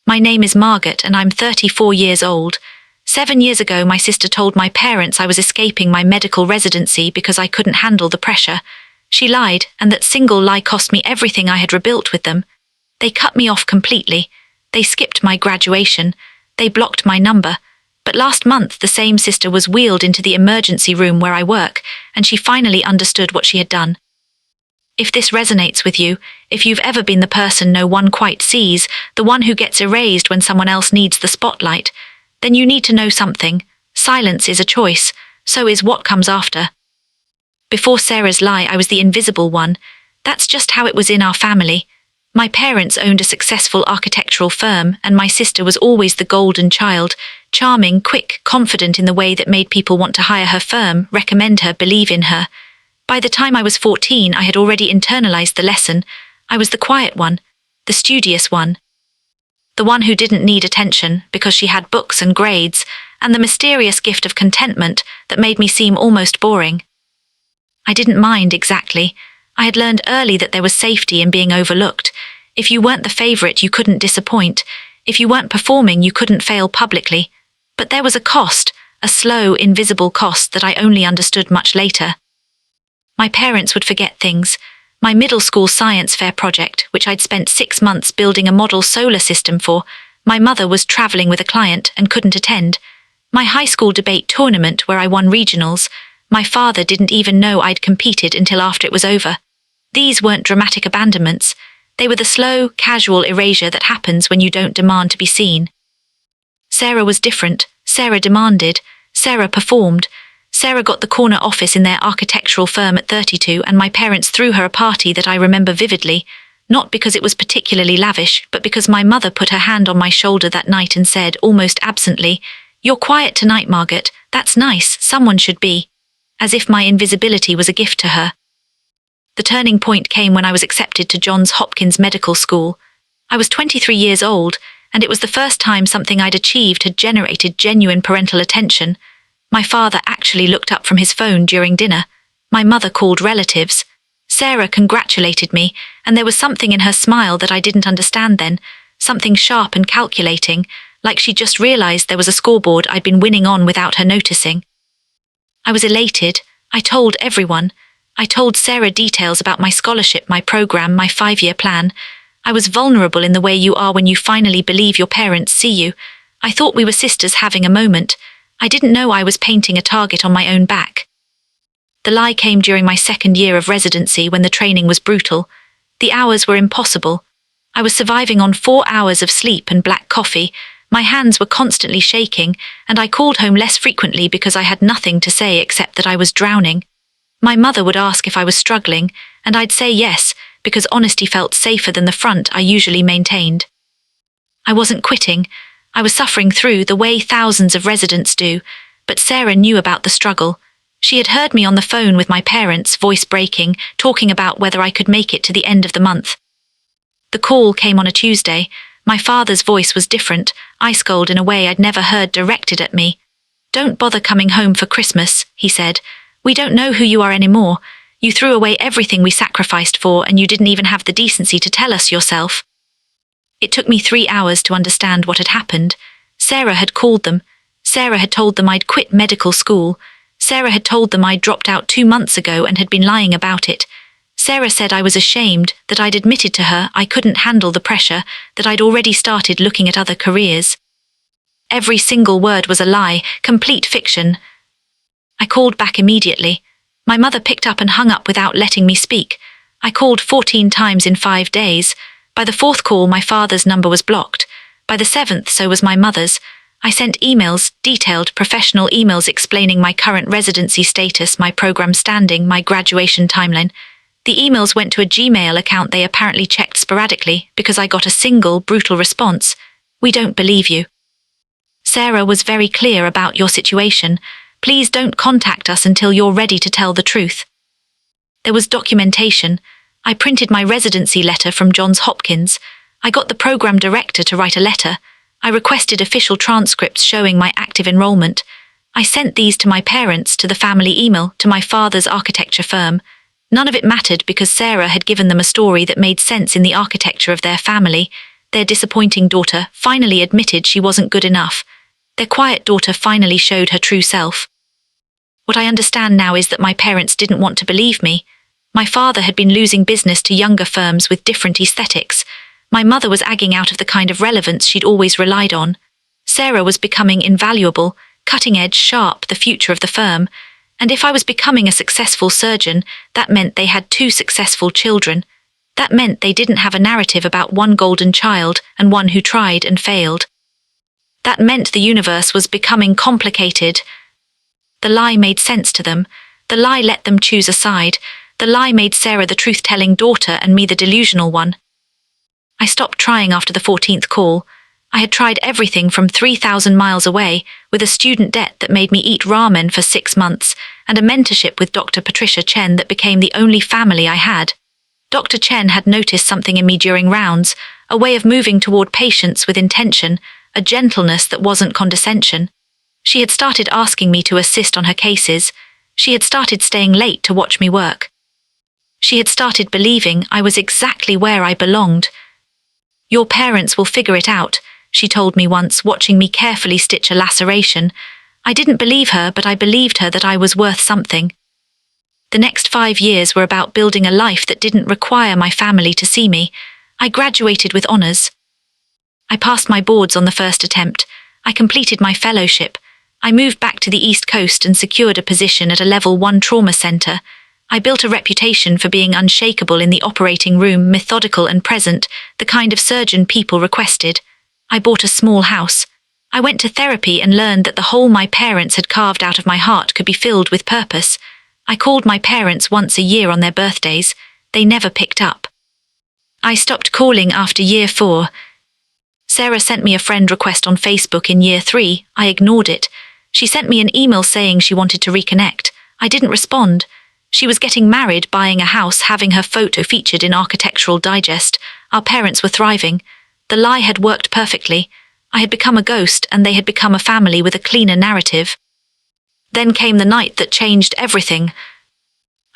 My name is Margaret and I'm 34 years old. 7 years ago, my sister told my parents I was escaping my medical residency because I couldn't handle the pressure. She lied, and that single lie cost me everything I had rebuilt with them. They cut me off completely. They skipped my graduation. They blocked my number. But last month, the same sister was wheeled into the emergency room where I work, and she finally understood what she had done. If this resonates with you, if you've ever been the person no one quite sees, the one who gets erased when someone else needs the spotlight, then you need to know something. Silence is a choice, so is what comes after. Before Sarah's lie, I was the invisible one. That's just how it was in our family. My parents owned a successful architectural firm, and my sister was always the golden child, charming, quick, confident in the way that made people want to hire her firm, recommend her, believe in her. By the time I was 14, I had already internalized the lesson. I was the quiet one, the studious one. The one who didn't need attention because she had books and grades, and the mysterious gift of contentment that made me seem almost boring. I didn't mind exactly. I had learned early that there was safety in being overlooked. If you weren't the favorite, you couldn't disappoint. If you weren't performing, you couldn't fail publicly. But there was a cost, a slow, invisible cost that I only understood much later. My parents would forget things. My middle school science fair project, which I'd spent 6 months building a model solar system for, my mother was traveling with a client and couldn't attend. My high school debate tournament where I won regionals, my father didn't even know I'd competed until after it was over. These weren't dramatic abandonments. They were the slow, casual erasure that happens when you don't demand to be seen. Sarah was different. Sarah demanded. Sarah performed. Sarah got the corner office in their architectural firm at 32, and my parents threw her a party that I remember vividly, not because it was particularly lavish, but because my mother put her hand on my shoulder that night and said, almost absently, "You're quiet tonight, Margaret. That's nice. Someone should be." As if my invisibility was a gift to her. The turning point came when I was accepted to Johns Hopkins Medical School. I was 23 years old, and it was the first time something I'd achieved had generated genuine parental attention. My father actually looked up from his phone during dinner. My mother called relatives. Sarah congratulated me, and there was something in her smile that I didn't understand then, something sharp and calculating, like she just realized there was a scoreboard I'd been winning on without her noticing. I was elated. I told everyone. I told Sarah details about my scholarship, my program, my 5-year plan. I was vulnerable in the way you are when you finally believe your parents see you. I thought we were sisters having a moment. I didn't know I was painting a target on my own back. The lie came during my 2nd year of residency when the training was brutal. The hours were impossible. I was surviving on 4 hours of sleep and black coffee. My hands were constantly shaking, and I called home less frequently because I had nothing to say except that I was drowning. My mother would ask if I was struggling, and I'd say yes, because honesty felt safer than the front I usually maintained. I wasn't quitting. I was suffering through the way thousands of residents do, but Sarah knew about the struggle. She had heard me on the phone with my parents, voice breaking, talking about whether I could make it to the end of the month. The call came on a Tuesday. My father's voice was different, ice-cold in a way I'd never heard directed at me. "Don't bother coming home for Christmas," he said. "We don't know who you are anymore. You threw away everything we sacrificed for, and you didn't even have the decency to tell us yourself." It took me 3 hours to understand what had happened. Sarah had called them. Sarah had told them I'd quit medical school. Sarah had told them I'd dropped out 2 months ago and had been lying about it. Sarah said I was ashamed, that I'd admitted to her I couldn't handle the pressure, that I'd already started looking at other careers. Every single word was a lie, complete fiction. I called back immediately. My mother picked up and hung up without letting me speak. I called 14 times in 5 days. By the 4th call, my father's number was blocked. By the 7th, so was my mother's. I sent emails, detailed, professional emails explaining my current residency status, my program standing, my graduation timeline. The emails went to a Gmail account they apparently checked sporadically because I got a single, brutal response. "We don't believe you. Sarah was very clear about your situation. Please don't contact us until you're ready to tell the truth." There was documentation. I printed my residency letter from Johns Hopkins. I got the program director to write a letter. I requested official transcripts showing my active enrollment. I sent these to my parents, to the family email, to my father's architecture firm. None of it mattered because Sarah had given them a story that made sense in the architecture of their family. Their disappointing daughter finally admitted she wasn't good enough. Their quiet daughter finally showed her true self. What I understand now is that my parents didn't want to believe me. My father had been losing business to younger firms with different aesthetics. My mother was agging out of the kind of relevance she'd always relied on. Sarah was becoming invaluable, cutting-edge, sharp, the future of the firm. And if I was becoming a successful surgeon, that meant they had 2 successful children. That meant they didn't have a narrative about one golden child and one who tried and failed. That meant the universe was becoming complicated. The lie made sense to them. The lie let them choose a side. The lie made Sarah the truth-telling daughter and me the delusional one. I stopped trying after the 14th call. I had tried everything from 3,000 miles away, with a student debt that made me eat ramen for 6 months, and a mentorship with Dr. Patricia Chen that became the only family I had. Dr. Chen had noticed something in me during rounds, a way of moving toward patients with intention, a gentleness that wasn't condescension. She had started asking me to assist on her cases. She had started staying late to watch me work. She had started believing I was exactly where I belonged. "Your parents will figure it out," she told me once, watching me carefully stitch a laceration. I didn't believe her, but I believed her that I was worth something. The next 5 years were about building a life that didn't require my family to see me. I graduated with honors. I passed my boards on the first attempt. I completed my fellowship. I moved back to the East Coast and secured a position at a Level 1 trauma center. I built a reputation for being unshakable in the operating room, methodical and present, the kind of surgeon people requested. I bought a small house. I went to therapy and learned that the hole my parents had carved out of my heart could be filled with purpose. I called my parents once a year on their birthdays. They never picked up. I stopped calling after year 4. Sarah sent me a friend request on Facebook in year 3. I ignored it. She sent me an email saying she wanted to reconnect. I didn't respond. She was getting married, buying a house, having her photo featured in Architectural Digest. Our parents were thriving. The lie had worked perfectly. I had become a ghost and they had become a family with a cleaner narrative. Then came the night that changed everything.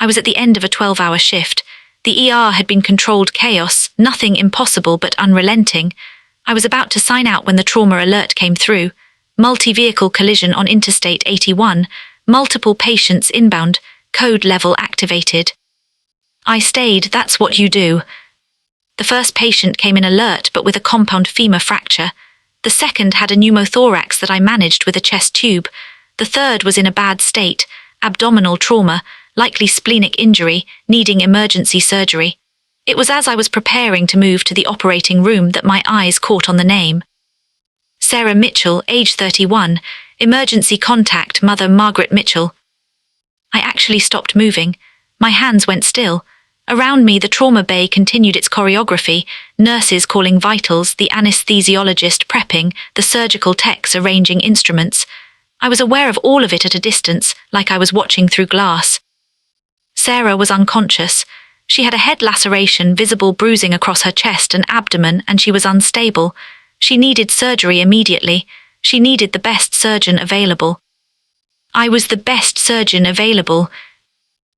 I was at the end of a 12-hour shift. The ER had been controlled chaos, nothing impossible but unrelenting. I was about to sign out when the trauma alert came through. Multi-vehicle collision on Interstate 81, multiple patients inbound, code level activated. I stayed. That's what you do. The first patient came in alert but with a compound femur fracture. The second had a pneumothorax that I managed with a chest tube. The third was in a bad state, abdominal trauma, likely splenic injury, needing emergency surgery. It was as I was preparing to move to the operating room that my eyes caught on the name. Sarah Mitchell, age 31, emergency contact, Mother Margaret Mitchell. I actually stopped moving. My hands went still. Around me, the trauma bay continued its choreography, nurses calling vitals, the anesthesiologist prepping, the surgical techs arranging instruments. I was aware of all of it at a distance, like I was watching through glass. Sarah was unconscious. She had a head laceration, visible bruising across her chest and abdomen, and she was unstable. She needed surgery immediately. She needed the best surgeon available. I was the best surgeon available.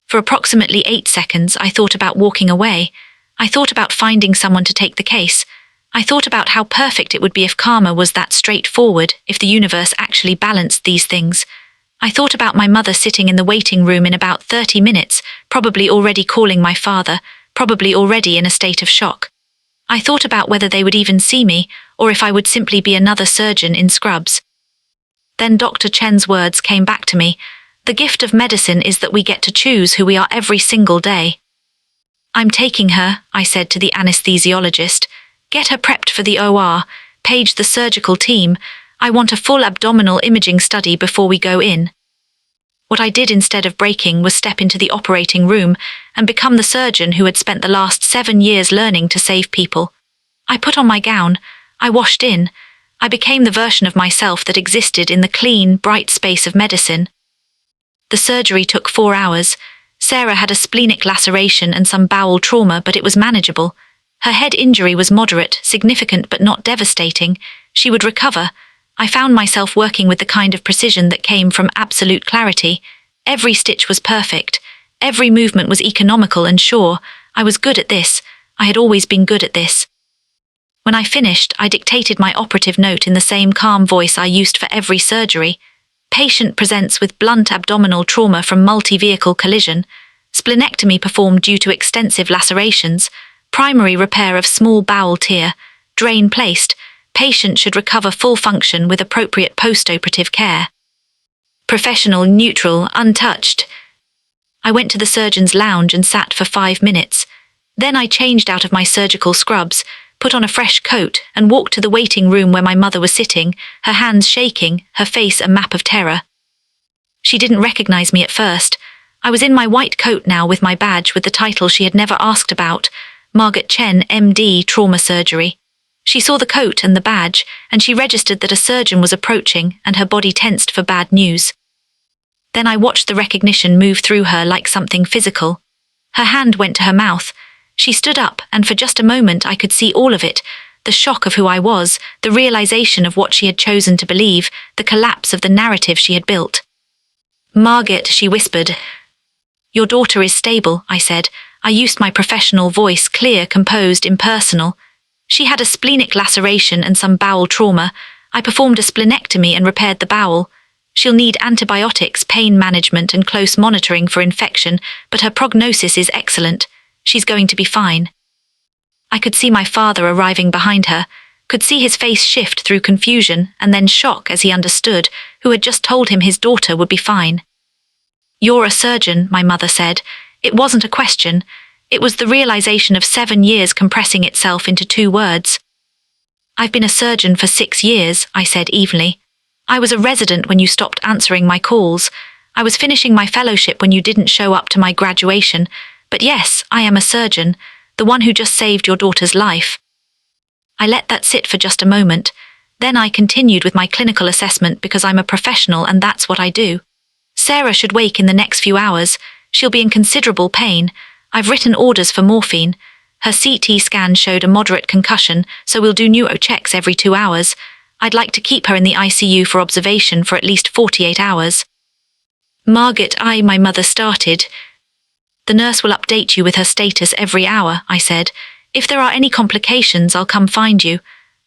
For approximately 8 seconds, I thought about walking away. I thought about finding someone to take the case. I thought about how perfect it would be if karma was that straightforward, if the universe actually balanced these things. I thought about my mother sitting in the waiting room in about 30 minutes, probably already calling my father, probably already in a state of shock. I thought about whether they would even see me, or if I would simply be another surgeon in scrubs. Then Dr. Chen's words came back to me. The gift of medicine is that we get to choose who we are every single day. "I'm taking her," I said to the anesthesiologist. "Get her prepped for the OR. Page the surgical team. I want a full abdominal imaging study before we go in." What I did instead of breaking was step into the operating room and become the surgeon who had spent the last 7 years learning to save people. I put on my gown. I washed in. I became the version of myself that existed in the clean, bright space of medicine. The surgery took 4 hours. Sarah had a splenic laceration and some bowel trauma, but it was manageable. Her head injury was moderate, significant but not devastating. She would recover. I found myself working with the kind of precision that came from absolute clarity. Every stitch was perfect. Every movement was economical and sure. I was good at this. I had always been good at this. When I finished, I dictated my operative note in the same calm voice I used for every surgery. Patient presents with blunt abdominal trauma from multi-vehicle collision, splenectomy performed due to extensive lacerations, primary repair of small bowel tear, drain placed, patient should recover full function with appropriate post-operative care. Professional, neutral, untouched. I went to the surgeon's lounge and sat for 5 minutes. Then I changed out of my surgical scrubs, put on a fresh coat, and walked to the waiting room where my mother was sitting, her hands shaking, her face a map of terror. She didn't recognize me at first. I was in my white coat now with my badge with the title she had never asked about, Margaret Chen, MD, Trauma Surgery. She saw the coat and the badge, and she registered that a surgeon was approaching, and her body tensed for bad news. Then I watched the recognition move through her like something physical. Her hand went to her mouth. She stood up, and for just a moment I could see all of it, the shock of who I was, the realization of what she had chosen to believe, the collapse of the narrative she had built. "Margaret," she whispered. "Your daughter is stable," I said. I used my professional voice, clear, composed, impersonal. "She had a splenic laceration and some bowel trauma. I performed a splenectomy and repaired the bowel. She'll need antibiotics, pain management, and close monitoring for infection, but her prognosis is excellent. She's going to be fine." I could see my father arriving behind her, could see his face shift through confusion and then shock as he understood, who had just told him his daughter would be fine. "You're a surgeon," my mother said. It wasn't a question. It was the realization of 7 years compressing itself into 2 words. "I've been a surgeon for 6 years," I said evenly. "I was a resident when you stopped answering my calls. I was finishing my fellowship when you didn't show up to my graduation. But yes, I am a surgeon, the one who just saved your daughter's life." I let that sit for just a moment. Then I continued with my clinical assessment because I'm a professional and that's what I do. "Sarah should wake in the next few hours. She'll be in considerable pain. I've written orders for morphine. Her CT scan showed a moderate concussion, so we'll do neuro checks every 2 hours. I'd like to keep her in the ICU for observation for at least 48 hours. "Margaret," my mother started. "The nurse will update you with her status every hour," I said. "If there are any complications, I'll come find you."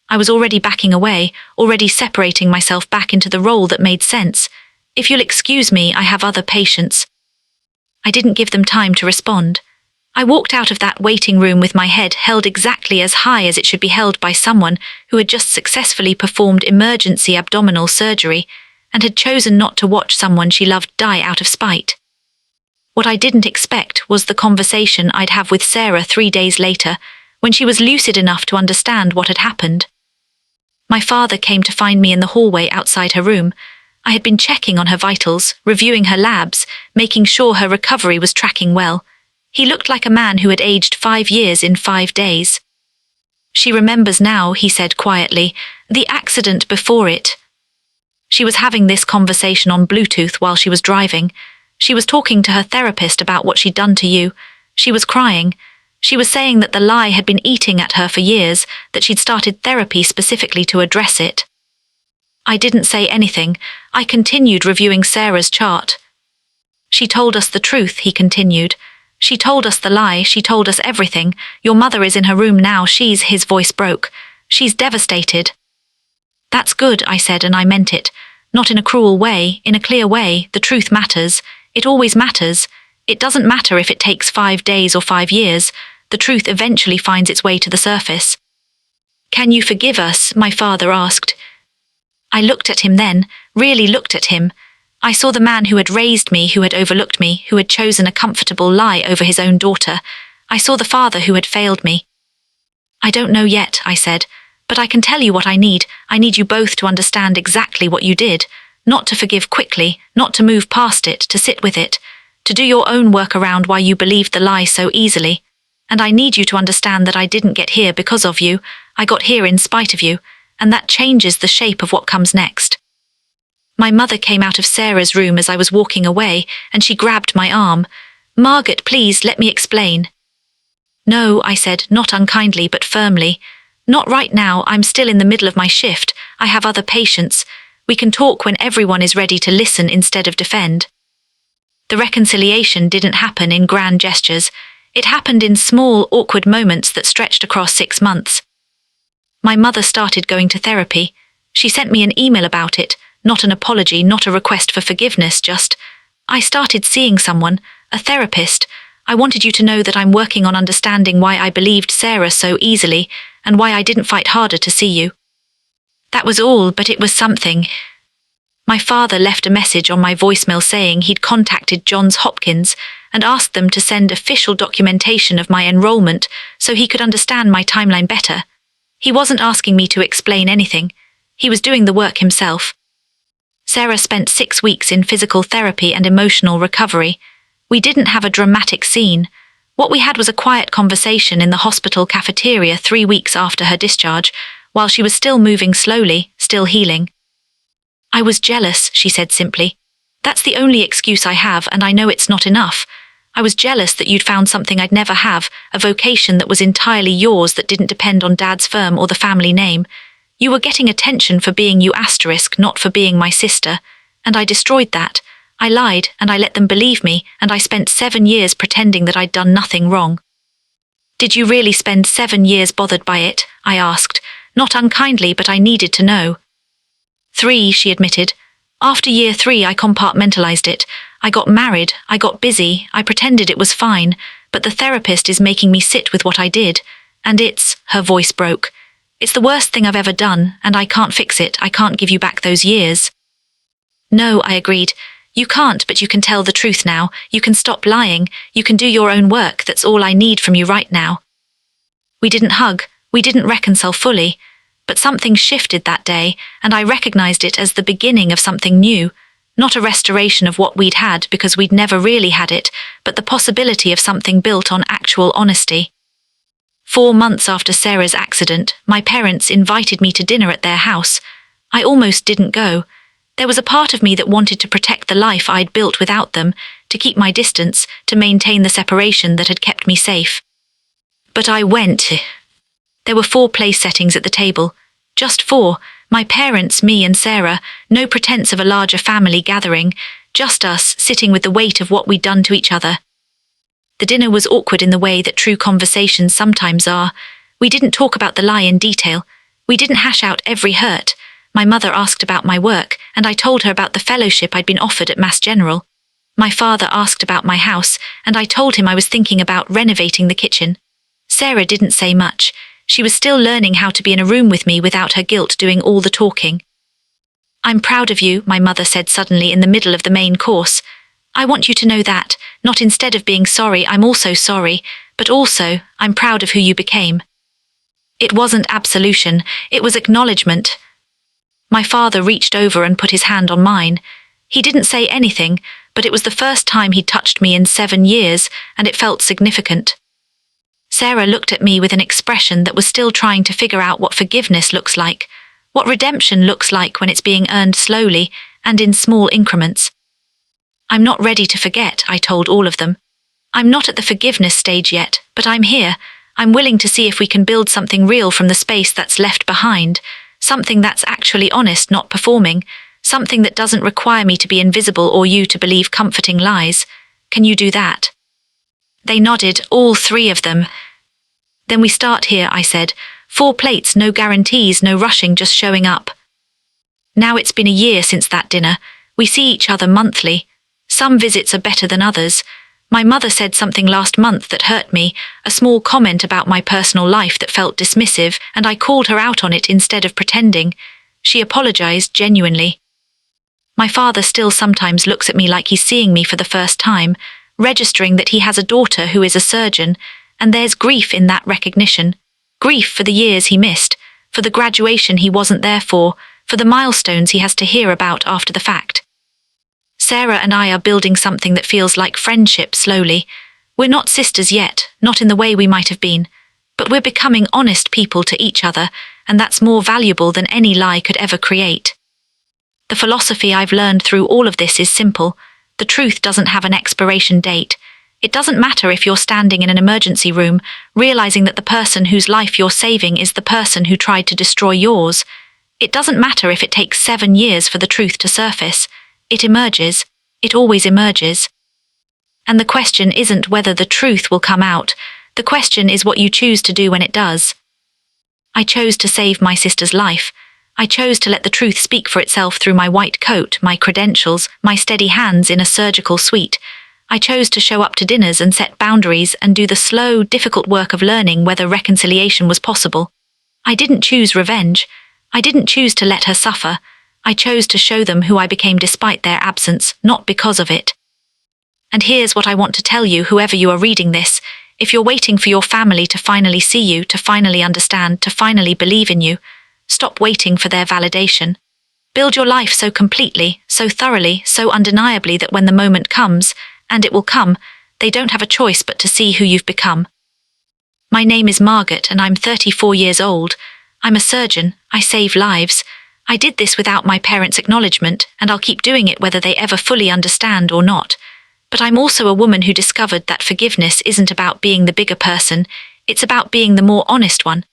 I was already backing away, already separating myself back into the role that made sense. "If you'll excuse me, I have other patients." I didn't give them time to respond. I walked out of that waiting room with my head held exactly as high as it should be held by someone who had just successfully performed emergency abdominal surgery and had chosen not to watch someone she loved die out of spite. What I didn't expect was the conversation I'd have with Sarah 3 days later, when she was lucid enough to understand what had happened. My father came to find me in the hallway outside her room. I had been checking on her vitals, reviewing her labs, making sure her recovery was tracking well. He looked like a man who had aged 5 years in 5 days. "She remembers now," he said quietly, "the accident before it." She was having this conversation on Bluetooth while she was driving. She was talking to her therapist about what she'd done to you. She was crying. She was saying that the lie had been eating at her for years, that she'd started therapy specifically to address it. I didn't say anything. I continued reviewing Sarah's chart. "She told us the truth," he continued. "She told us the lie, she told us everything. Your mother is in her room now, his voice broke. She's devastated." "That's good," I said, and I meant it. Not in a cruel way, in a clear way. The truth matters. It always matters. It doesn't matter if it takes 5 days or 5 years. The truth eventually finds its way to the surface. "Can you forgive us?" my father asked. I looked at him then, really looked at him. I saw the man who had raised me, who had overlooked me, who had chosen a comfortable lie over his own daughter. I saw the father who had failed me. "I don't know yet," I said, "but I can tell you what I need. I need you both to understand exactly what you did, not to forgive quickly, not to move past it, to sit with it, to do your own work around why you believed the lie so easily. And I need you to understand that I didn't get here because of you. I got here in spite of you, and that changes the shape of what comes next." My mother came out of Sarah's room as I was walking away, and she grabbed my arm. "Margaret, please, let me explain." "No," I said, not unkindly but firmly. "Not right now, I'm still in the middle of my shift. I have other patients. We can talk when everyone is ready to listen instead of defend." The reconciliation didn't happen in grand gestures. It happened in small, awkward moments that stretched across 6 months. My mother started going to therapy. She sent me an email about it, not an apology, not a request for forgiveness, just, I started seeing someone, a therapist. I wanted you to know that I'm working on understanding why I believed Sarah so easily, and why I didn't fight harder to see you. That was all, but it was something. My father left a message on my voicemail saying he'd contacted Johns Hopkins and asked them to send official documentation of my enrollment so he could understand my timeline better. He wasn't asking me to explain anything. He was doing the work himself. Sarah spent 6 weeks in physical therapy and emotional recovery. We didn't have a dramatic scene. What we had was a quiet conversation in the hospital cafeteria 3 weeks after her discharge, while she was still moving slowly, still healing. I was jealous, she said simply. That's the only excuse I have, and I know it's not enough. I was jealous that you'd found something I'd never have, a vocation that was entirely yours that didn't depend on Dad's firm or the family name. You were getting attention for being you *, not for being my sister. And I destroyed that. I lied, and I let them believe me, and I spent 7 years pretending that I'd done nothing wrong. Did you really spend 7 years bothered by it? I asked, not unkindly, but I needed to know. 3, she admitted. After year 3, I compartmentalized it. I got married, I got busy, I pretended it was fine, but the therapist is making me sit with what I did. And her voice broke. It's the worst thing I've ever done, and I can't fix it. I can't give you back those years. No, I agreed. You can't, but you can tell the truth now. You can stop lying. You can do your own work. That's all I need from you right now. We didn't hug. We didn't reconcile fully. But something shifted that day, and I recognized it as the beginning of something new. Not a restoration of what we'd had because we'd never really had it, but the possibility of something built on actual honesty. 4 months after Sarah's accident, my parents invited me to dinner at their house. I almost didn't go. There was a part of me that wanted to protect the life I'd built without them, to keep my distance, to maintain the separation that had kept me safe. But I went. There were 4 place settings at the table. Just 4. My parents, me and Sarah. No pretense of a larger family gathering. Just us, sitting with the weight of what we'd done to each other. The dinner was awkward in the way that true conversations sometimes are. We didn't talk about the lie in detail. We didn't hash out every hurt. My mother asked about my work, and I told her about the fellowship I'd been offered at Mass General. My father asked about my house, and I told him I was thinking about renovating the kitchen. Sarah didn't say much. She was still learning how to be in a room with me without her guilt doing all the talking. I'm proud of you, my mother said suddenly in the middle of the main course. I want you to know that, not instead of being sorry, I'm also sorry, but also, I'm proud of who you became. It wasn't absolution, it was acknowledgement. My father reached over and put his hand on mine. He didn't say anything, but it was the first time he'd touched me in 7 years, and it felt significant. Sarah looked at me with an expression that was still trying to figure out what forgiveness looks like, what redemption looks like when it's being earned slowly and in small increments. I'm not ready to forget, I told all of them. I'm not at the forgiveness stage yet, but I'm here. I'm willing to see if we can build something real from the space that's left behind, something that's actually honest, not performing, something that doesn't require me to be invisible or you to believe comforting lies. Can you do that? They nodded, all 3 of them. Then we start here, I said. 4 plates, no guarantees, no rushing, just showing up. Now it's been a year since that dinner. We see each other monthly. Some visits are better than others. My mother said something last month that hurt me, a small comment about my personal life that felt dismissive, and I called her out on it instead of pretending. She apologized genuinely. My father still sometimes looks at me like he's seeing me for the first time, registering that he has a daughter who is a surgeon, and there's grief in that recognition. Grief for the years he missed, for the graduation he wasn't there for the milestones he has to hear about after the fact. Sarah and I are building something that feels like friendship slowly. We're not sisters yet, not in the way we might have been, but we're becoming honest people to each other, and that's more valuable than any lie could ever create. The philosophy I've learned through all of this is simple. The truth doesn't have an expiration date. It doesn't matter if you're standing in an emergency room, realizing that the person whose life you're saving is the person who tried to destroy yours. It doesn't matter if it takes 7 years for the truth to surface. It emerges. It always emerges. And the question isn't whether the truth will come out. The question is what you choose to do when it does. I chose to save my sister's life. I chose to let the truth speak for itself through my white coat, my credentials, my steady hands in a surgical suite. I chose to show up to dinners and set boundaries and do the slow, difficult work of learning whether reconciliation was possible. I didn't choose revenge. I didn't choose to let her suffer. I chose to show them who I became despite their absence, not because of it. And here's what I want to tell you, whoever you are reading this. If you're waiting for your family to finally see you, to finally understand, to finally believe in you, stop waiting for their validation. Build your life so completely, so thoroughly, so undeniably that when the moment comes, and it will come, they don't have a choice but to see who you've become. My name is Margaret and I'm 34 years old. I'm a surgeon. I save lives. I did this without my parents' acknowledgement, and I'll keep doing it whether they ever fully understand or not. But I'm also a woman who discovered that forgiveness isn't about being the bigger person, it's about being the more honest one.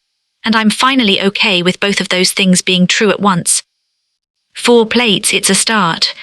And I'm finally okay with both of those things being true at once. 4 plates, it's a start.